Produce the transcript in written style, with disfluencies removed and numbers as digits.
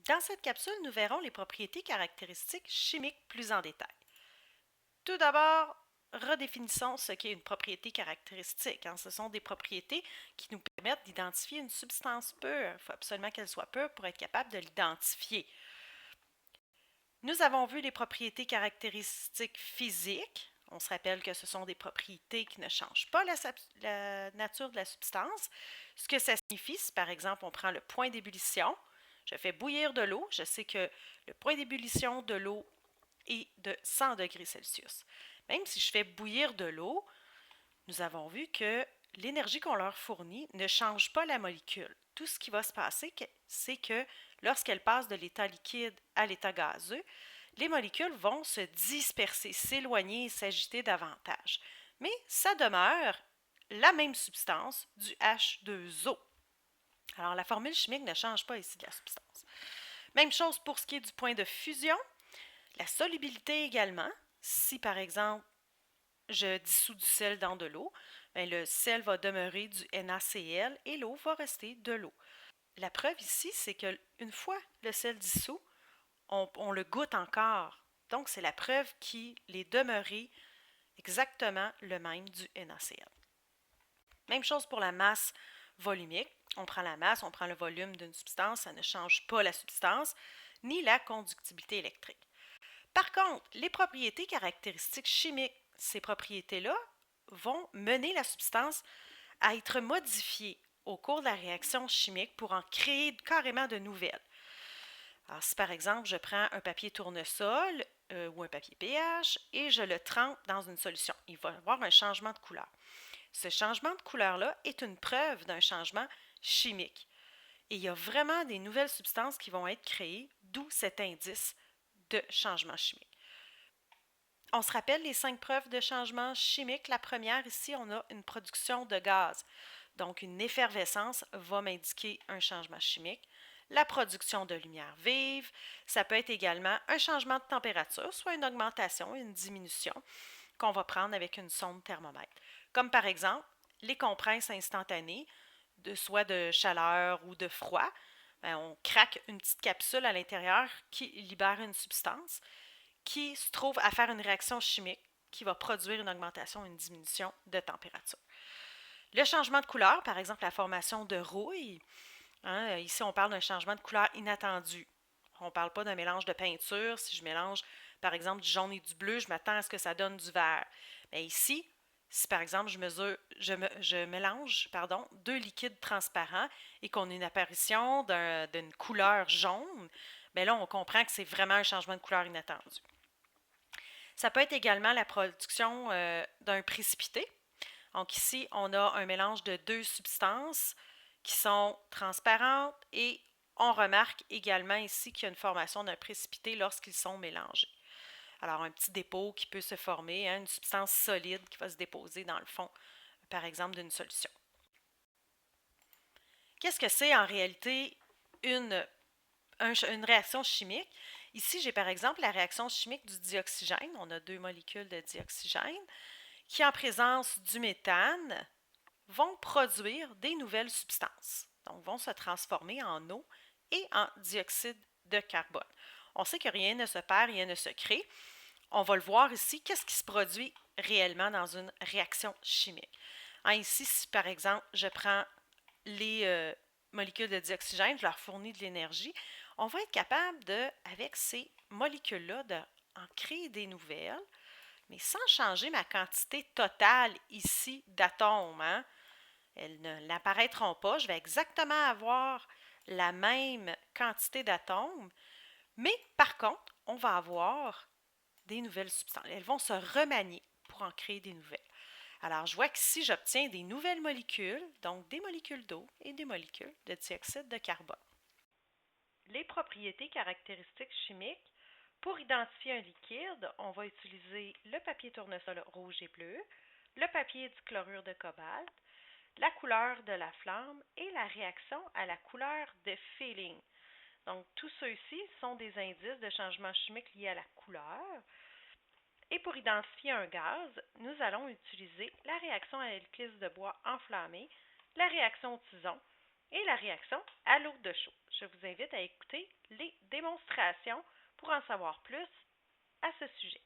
Dans cette capsule, nous verrons les propriétés caractéristiques chimiques plus en détail. Tout d'abord, redéfinissons ce qu'est une propriété caractéristique. Ce sont des propriétés qui nous permettent d'identifier une substance pure. Il faut absolument qu'elle soit pure pour être capable de l'identifier. Nous avons vu les propriétés caractéristiques physiques. On se rappelle que ce sont des propriétés qui ne changent pas la nature de la substance. Ce que ça signifie, si par exemple on prend le point d'ébullition, je fais bouillir de l'eau, je sais que le point d'ébullition de l'eau est de 100 degrés Celsius. Même si je fais bouillir de l'eau, nous avons vu que l'énergie qu'on leur fournit ne change pas la molécule. Tout ce qui va se passer, c'est que lorsqu'elle passe de l'état liquide à l'état gazeux, les molécules vont se disperser, s'éloigner et s'agiter davantage. Mais ça demeure la même substance du H2O. Alors, la formule chimique ne change pas ici de la substance. Même chose pour ce qui est du point de fusion. La solubilité également. Si, par exemple, je dissous du sel dans de l'eau, le sel va demeurer du NaCl et l'eau va rester de l'eau. La preuve ici, c'est qu'une fois le sel dissous, on le goûte encore. Donc, c'est la preuve qu'il est demeuré exactement le même du NaCl. Même chose pour la masse volumique. On prend la masse, on prend le volume d'une substance, ça ne change pas la substance, ni la conductibilité électrique. Par contre, les propriétés caractéristiques chimiques, ces propriétés-là vont mener la substance à être modifiée au cours de la réaction chimique pour en créer carrément de nouvelles. Alors, si par exemple, je prends un papier tournesol ou un papier pH et je le trempe dans une solution, il va y avoir un changement de couleur. Ce changement de couleur-là est une preuve d'un changement chimique. Et il y a vraiment des nouvelles substances qui vont être créées, d'où cet indice de changement chimique. On se rappelle les 5 preuves de changement chimique. La première, ici, on a une production de gaz. Donc, une effervescence va m'indiquer un changement chimique. La production de lumière vive, ça peut être également un changement de température, soit une augmentation, une diminution, qu'on va prendre avec une sonde thermomètre. Comme par exemple, les compresses instantanées, soit de chaleur ou de froid. On craque une petite capsule à l'intérieur qui libère une substance qui se trouve à faire une réaction chimique qui va produire une augmentation ou une diminution de température. Le changement de couleur, par exemple la formation de rouille, ici on parle d'un changement de couleur inattendu. On ne parle pas d'un mélange de peinture. Si je mélange par exemple du jaune et du bleu, je m'attends à ce que ça donne du vert. Mais ici, si par exemple je mélange deux liquides transparents et qu'on a une apparition d'une couleur jaune, bien là on comprend que c'est vraiment un changement de couleur inattendu. Ça peut être également la production d'un précipité. Donc ici, on a un mélange de deux substances qui sont transparentes et on remarque également ici qu'il y a une formation d'un précipité lorsqu'ils sont mélangés. Alors, un petit dépôt qui peut se former, une substance solide qui va se déposer dans le fond, par exemple, d'une solution. Qu'est-ce que c'est en réalité une réaction chimique? Ici, j'ai par exemple la réaction chimique du dioxygène. On a 2 molécules de dioxygène qui, en présence du méthane, vont produire des nouvelles substances. Donc, vont se transformer en eau et en dioxyde de carbone. On sait que rien ne se perd, rien ne se crée. On va le voir ici, qu'est-ce qui se produit réellement dans une réaction chimique. Ici, si par exemple, je prends les molécules de dioxygène, je leur fournis de l'énergie, on va être capable de, avec ces molécules-là, d'en créer des nouvelles, mais sans changer ma quantité totale ici d'atomes. Elles n'apparaîtront pas. Je vais exactement avoir la même quantité d'atomes, mais par contre, on va avoir des nouvelles substances. Elles vont se remanier pour en créer des nouvelles. Alors, je vois qu'ici, j'obtiens des nouvelles molécules, donc des molécules d'eau et des molécules de dioxyde de carbone. Les propriétés caractéristiques chimiques. Pour identifier un liquide, on va utiliser le papier tournesol rouge et bleu, le papier du chlorure de cobalt, la couleur de la flamme et la réaction à la couleur de feeling. Donc, tous ceux-ci sont des indices de changement chimique liés à la couleur. Et pour identifier un gaz, nous allons utiliser la réaction à l'éclisse de bois enflammée, la réaction au tison et la réaction à l'eau de chaud. Je vous invite à écouter les démonstrations pour en savoir plus à ce sujet.